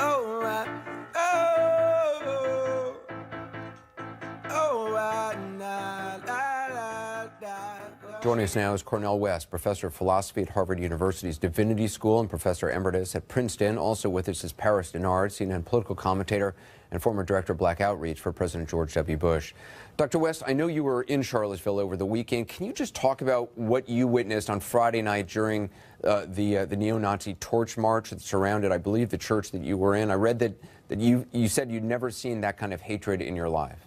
Oh, oh, oh, na, la, la, la. Joining us now is Cornel West, professor of philosophy at Harvard University's Divinity School and professor emeritus at Princeton. Also with us is Paris Denard, CNN political commentator and former director of Black Outreach for President George W. Bush. Dr. West, I know you were in Charlottesville over the weekend. Can you just talk about what you witnessed on Friday night during the neo-Nazi torch march that surrounded, I believe, the church that you were in? I read that you said you'd never seen that kind of hatred in your life.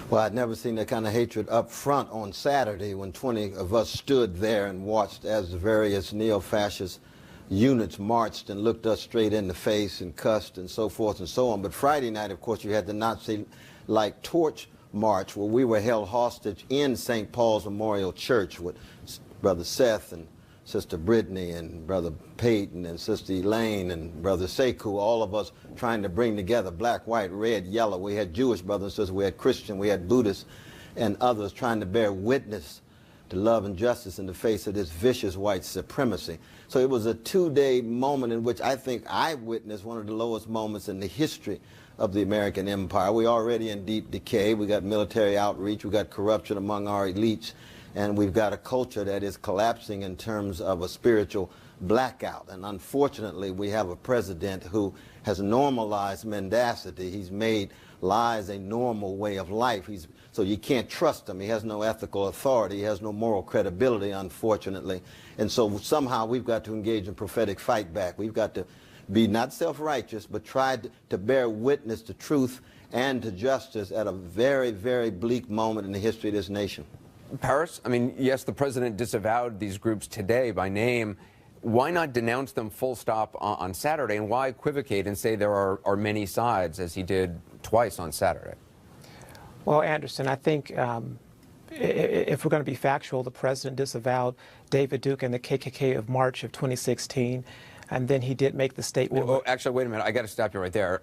Well, I'd never seen that kind of hatred up front on Saturday when 20 of us stood there and watched as the various neo-fascist units marched and looked us straight in the face and cussed and so forth and so on. But Friday night, of course, you had the Nazi-like torch march where we were held hostage in St. Paul's Memorial Church with Brother Seth and Sister Brittany and Brother Peyton and Sister Elaine and Brother Sekou, all of us trying to bring together black, white, red, yellow. We had Jewish brothers and sisters, we had Christian, we had Buddhists and others trying to bear witness to love and justice in the face of this vicious white supremacy. So it was a two-day moment in which I think I witnessed one of the lowest moments in the history of the American empire. We're already in deep decay. We got military outreach, we got corruption among our elites, and we've got a culture that is collapsing in terms of a spiritual blackout. And unfortunately, we have a president who has normalized mendacity. He's made lies a normal way of life. So you can't trust him. He has no ethical authority. He has no moral credibility, unfortunately. And so somehow we've got to engage in prophetic fight back. We've got to be not self-righteous, but try to bear witness to truth and to justice at a very, very bleak moment in the history of this nation. Paris, I mean, yes, the president disavowed these groups today by name. Why not denounce them full stop on Saturday, and why equivocate and say there are many sides, as he did twice on Saturday? Well, Anderson, I think if we're going to be factual, the president disavowed David Duke and the KKK of March of 2016, and then he did make the statement. Well, actually, wait a minute. I got to stop you right there.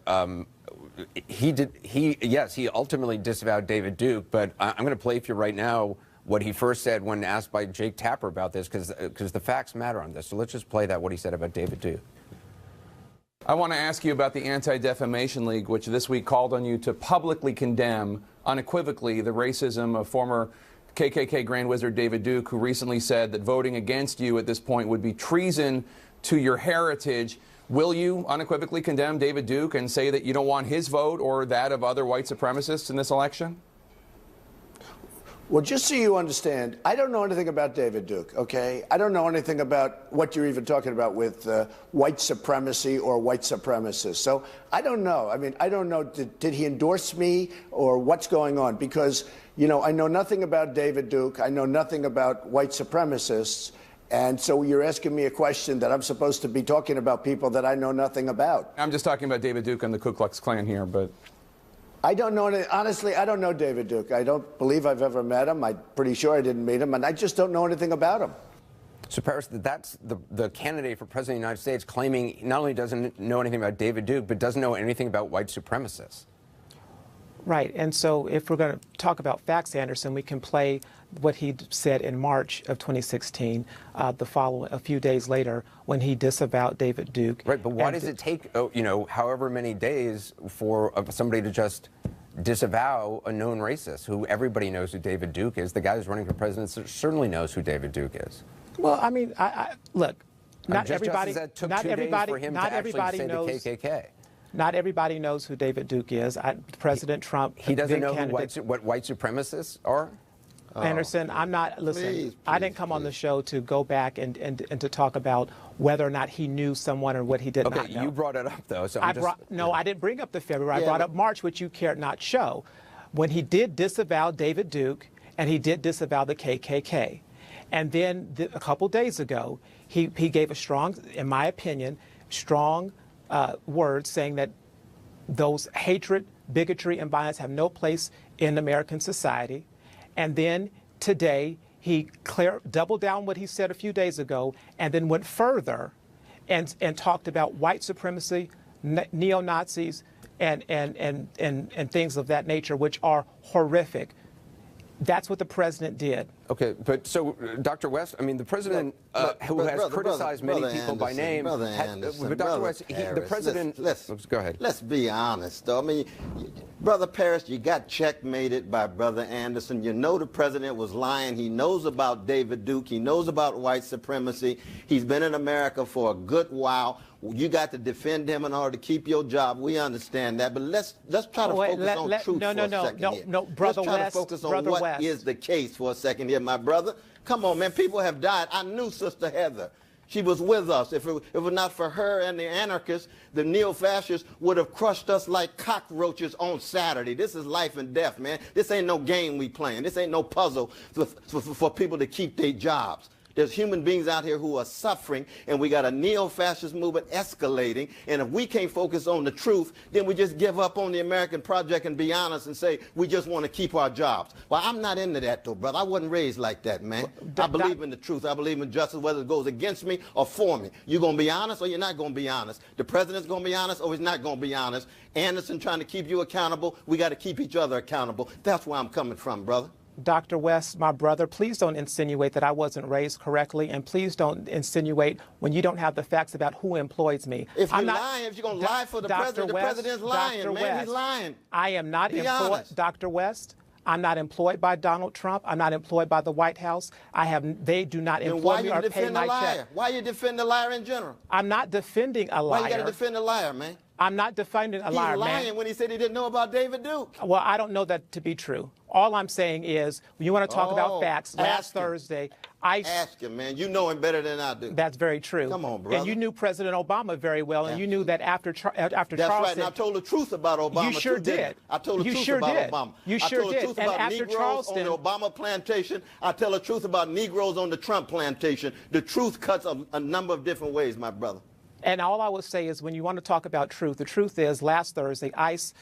Yes, he ultimately disavowed David Duke, but I'm going to play for you right now what he first said when asked by Jake Tapper about this, because the facts matter on this. So let's just play that, what he said about David Duke. I want to ask you about the Anti-Defamation League, which this week called on you to publicly condemn unequivocally the racism of former KKK Grand Wizard David Duke, who recently said that voting against you at this point would be treason to your heritage. Will you unequivocally condemn David Duke and say that you don't want his vote or that of other white supremacists in this election? Well, just so you understand, I don't know anything about David Duke, okay? I don't know anything about what you're even talking about with white supremacy or white supremacists. So I don't know. I mean, I don't know, did he endorse me or what's going on? Because, you know, I know nothing about David Duke. I know nothing about white supremacists. And so you're asking me a question that I'm supposed to be talking about people that I know nothing about. I'm just talking about David Duke and the Ku Klux Klan here, but... I don't know, honestly, I don't know David Duke. I don't believe I've ever met him. I'm pretty sure I didn't meet him, and I just don't know anything about him. So, Paris, that's the candidate for president of the United States claiming he not only doesn't know anything about David Duke, but doesn't know anything about white supremacists. Right, and so if we're going to talk about facts, Anderson, we can play what he said in March of 2016, a few days later, when he disavowed David Duke. Right, but why does it take, you know, however many days for somebody to just disavow a known racist who everybody knows who David Duke is? The guy who's running for president certainly knows who David Duke is. Well, I mean, look, not everybody, that took not 2 everybody, days for him not to everybody actually knows. say the KKK. Not everybody knows who David Duke is. President Trump. He doesn't know what white supremacists are? Anderson, I'm not, listen, I didn't come on the show to go back and to talk about whether or not he knew someone or what he did not know. Okay, you brought it up, though. So no, I didn't bring up the February. I brought up March, which you cared not show, when he did disavow David Duke and he did disavow the KKK. And then a couple days ago, he gave a strong, in my opinion, strong words saying that those hatred, bigotry, and violence have no place in American society. And then today, he doubled down what he said a few days ago and then went further and talked about white supremacy, neo-Nazis, and things of that nature, which are horrific. That's what the president did. Okay, but so, Dr. West, I mean, the president who has criticized many people by name, but Dr. West, the president, go ahead. Let's be honest, though. I mean, Brother Paris, you got checkmated by Brother Anderson. You know the president was lying. He knows about David Duke. He knows about white supremacy. He's been in America for a good while. You got to defend him in order to keep your job. We understand that, but let's try to focus on truth for a second. No, Brother West. Let's try to focus on what is the case for a second here, my brother. Come on, man. People have died. I knew Sister Heather. She was with us. If it were not for her and the anarchists, the neo-fascists would have crushed us like cockroaches on Saturday. This is life and death, man. This ain't no game we playing. This ain't no puzzle for people to keep their jobs. There's human beings out here who are suffering, and we got a neo-fascist movement escalating. And if we can't focus on the truth, then we just give up on the American project and be honest and say we just want to keep our jobs. Well, I'm not into that, though, brother. I wasn't raised like that, man. I believe in the truth. I believe in justice, whether it goes against me or for me. You're going to be honest or you're not going to be honest. The president's going to be honest or he's not going to be honest. Anderson trying to keep you accountable. We got to keep each other accountable. That's where I'm coming from, brother. Dr. West, my brother, please don't insinuate that I wasn't raised correctly, and please don't insinuate when you don't have the facts about who employs me. If you're lying, if you're going to lie for the president, the president's lying, man. He's lying. I am not employed, Dr. West. I'm not employed by Donald Trump. I'm not employed by the White House. They do not employ me or pay my check. Why you defend the liar in general? I'm not defending a liar. Why you got to defend the liar, man? I'm not defending a liar, man. He's lying when he said he didn't know about David Duke. Well, I don't know that to be true. All I'm saying is, when you want to talk about facts, last Thursday, Ask him, man. You know him better than I do. That's very true. Come on, brother. And you knew President Obama very well, and you knew that after Charleston. That's right, and I told the truth about Obama. You sure did. I told the truth about Obama. You sure did. I told the truth about Negroes on the Obama plantation. I tell the truth about Negroes on the Trump plantation. The truth cuts a number of different ways, my brother. And all I would say is, when you want to talk about truth, the truth is, last Thursday, ICE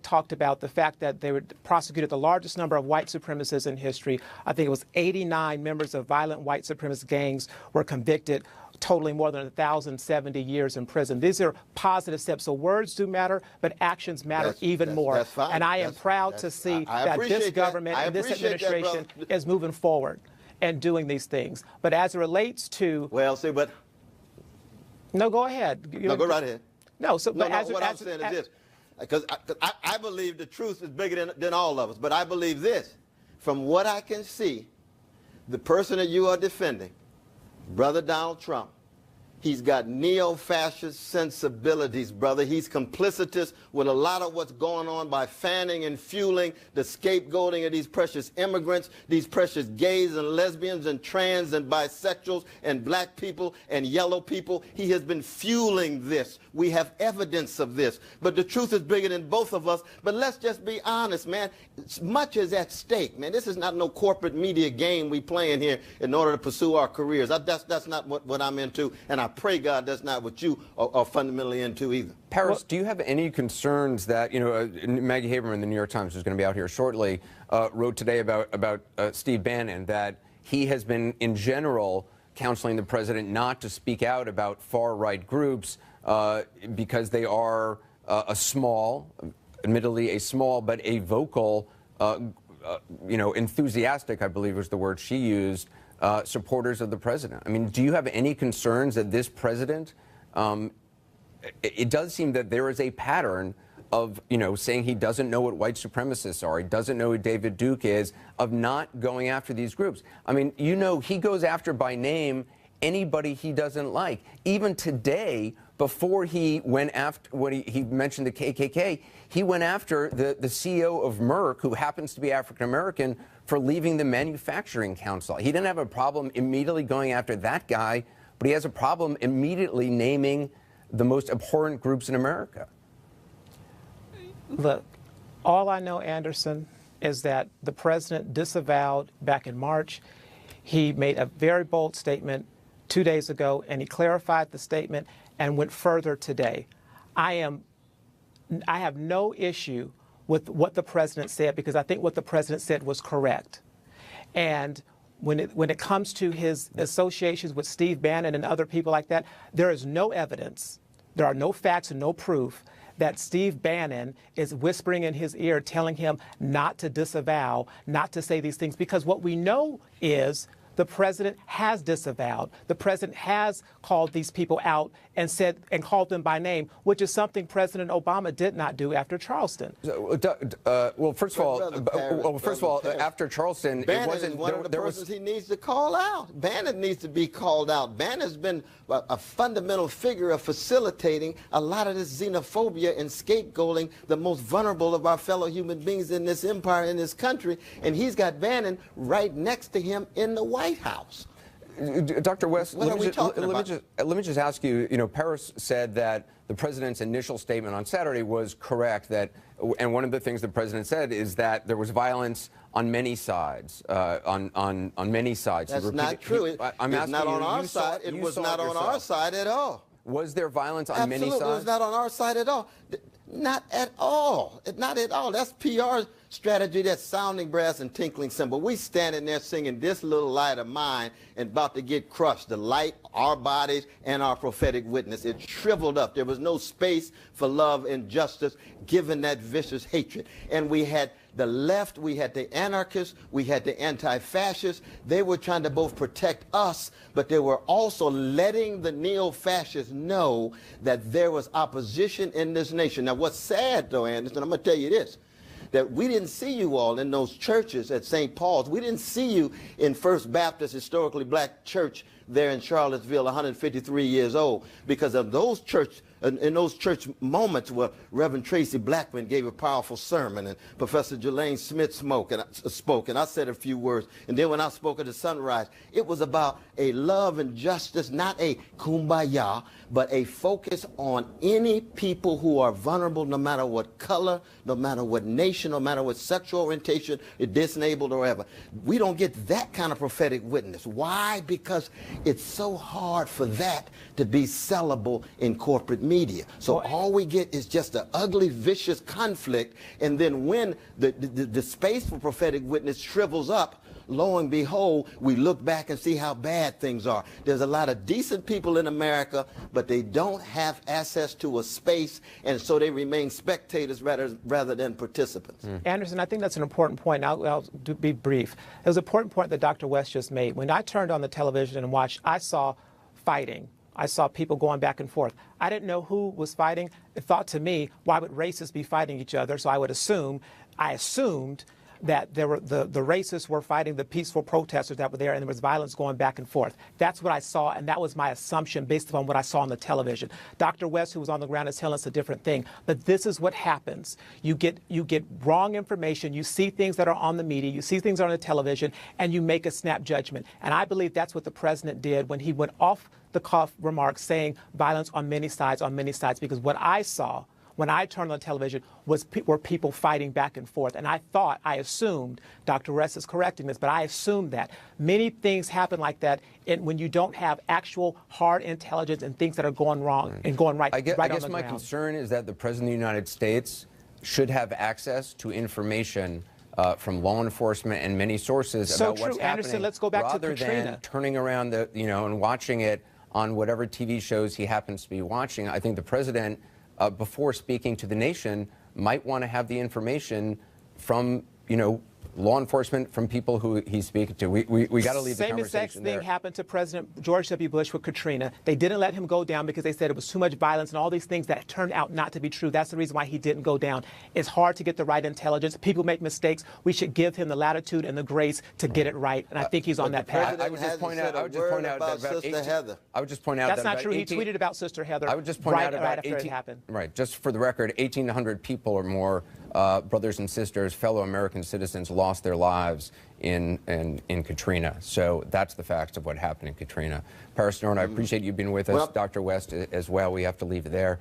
talked about the fact that they prosecuted the largest number of white supremacists in history. I think it was 89 members of violent white supremacist gangs were convicted, totaling more than 1,070 years in prison. These are positive steps. So words do matter, but actions matter even more. That's fine. And I am proud to see that this government and this administration is moving forward and doing these things. But as it relates to... Well, see, but... No, go ahead. No, go right ahead. No, so what I'm saying is this. Because I believe the truth is bigger than all of us. But I believe this. From what I can see, the person that you are defending, Brother Donald Trump, he's got neo-fascist sensibilities, brother. He's complicitous with a lot of what's going on by fanning and fueling the scapegoating of these precious immigrants, these precious gays and lesbians and trans and bisexuals and black people and yellow people. He has been fueling this. We have evidence of this. But the truth is bigger than both of us. But let's just be honest, man. Much is at stake, man. This is not no corporate media game we playing here in order to pursue our careers. That's not what I'm into. And I pray, God, that's not what you are fundamentally into either. Paris, do you have any concerns that, Maggie Haberman, the New York Times, who's going to be out here shortly, wrote today about Steve Bannon, that he has been, in general, counseling the president not to speak out about far-right groups because they are admittedly a small, but a vocal, enthusiastic, I believe was the word she used, supporters of the president. I mean, do you have any concerns that this president, it does seem that there is a pattern of, saying he doesn't know what white supremacists are, he doesn't know who David Duke is, of not going after these groups. I mean, he goes after by name anybody he doesn't like. Even today, before he went after, when he mentioned the KKK, he went after the CEO of Merck, who happens to be African-American, for leaving the Manufacturing Council. He didn't have a problem immediately going after that guy, but he has a problem immediately naming the most abhorrent groups in America. Look, all I know, Anderson, is that the president disavowed back in March. He made a very bold statement 2 days ago, and he clarified the statement and went further today. I have no issue with what the president said, because I think what the president said was correct. And when it comes to his associations with Steve Bannon and other people like that, there is no evidence, there are no facts and no proof that Steve Bannon is whispering in his ear, telling him not to disavow, not to say these things, because what we know is the president has disavowed. The president has called these people out and said and called them by name, which is something President Obama did not do after Charleston. Well, first of all, after Charleston, Bannon it wasn't. Is one of the persons he needs to call out. Bannon needs to be called out. Bannon's been a fundamental figure of facilitating a lot of this xenophobia and scapegoating the most vulnerable of our fellow human beings in this empire, in this country, and he's got Bannon right next to him in the White House. Dr. West, What are we talking about? let me just ask you, Paris said that the president's initial statement on Saturday was correct, and one of the things the president said is that there was violence on many sides, on many sides. That's not true. It's not on our side. It was not on our side at all. Was there violence on many sides? Absolutely, it was not on our side at all. Not at all. Not at all. That's PR strategy. That's sounding brass and tinkling cymbal. We standing there singing "This Little Light of Mine" and about to get crushed. The light, our bodies, and our prophetic witness. It shriveled up. There was no space for love and justice given that vicious hatred. And we had the left, we had the anarchists, we had the anti-fascists. They were trying to both protect us, but they were also letting the neo-fascists know that there was opposition in this nation. Now, what's sad, though, Anderson, I'm going to tell you this, that we didn't see you all in those churches at St. Paul's. We didn't see you in First Baptist, historically black church there in Charlottesville, 153 years old, because of those church moments where Reverend Tracy Blackman gave a powerful sermon and Professor Jelaine Smith spoke, and I said a few words. And then when I spoke at the Sunrise, it was about a love and justice, not a kumbaya, but a focus on any people who are vulnerable, no matter what color, no matter what nation, no matter what sexual orientation, disabled or whatever. We don't get that kind of prophetic witness. Why? Because it's so hard for that to be sellable in corporate media. So all we get is just an ugly, vicious conflict, and then when the space for prophetic witness shrivels up, lo and behold, we look back and see how bad things are. There's a lot of decent people in America, but they don't have access to a space, and so they remain spectators rather than participants. Anderson, I think that's an important point. I'll be brief. It was an important point that Dr. West just made. When I turned on the television and watched, I saw fighting. I saw people going back and forth. I didn't know who was fighting. It thought to me, why would racists be fighting each other? So I assumed that the racists were fighting the peaceful protesters that were there, and there was violence going back and forth. That's what I saw, and that was my assumption based upon what I saw on the television. Dr. West, who was on the ground, is telling us a different thing. But this is what happens. You get wrong information. You see things that are on the media. You see things on the television, and you make a snap judgment. And I believe that's what the president did when he went off the cuff remarks saying violence on many sides, because what I saw when I turned on television were people fighting back and forth. And I assumed, Dr. West is correcting this, but I assumed that many things happen like that when you don't have actual hard intelligence and things that are going wrong and going right. I guess on the my ground. concern is that the President of the United States should have access to information from law enforcement and many sources about what's happening. Anderson, let's go back to rather Katrina. than turning around and watching it on whatever TV shows he happens to be watching. I think the president, before speaking to the nation, might want to have the information from, law enforcement, from people who he's speaking to. We got to leave the conversation there. Same exact thing happened to President George W. Bush with Katrina. They didn't let him go down because they said it was too much violence and all these things that turned out not to be true. That's the reason why he didn't go down. It's hard to get the right intelligence. People make mistakes. We should give him the latitude and the grace to get it right. And I think he's on that path. I would just point out about Sister Heather. I would just point out that's not true. He tweeted about Sister Heather. I would just point out about after it happened. Right. Just for the record, 1,800 people or more, brothers and sisters, fellow American citizens, lost their lives in Katrina. So that's the facts of what happened in Katrina. Paris Norton, I appreciate you being with us. Dr. West as well. We have to leave it there.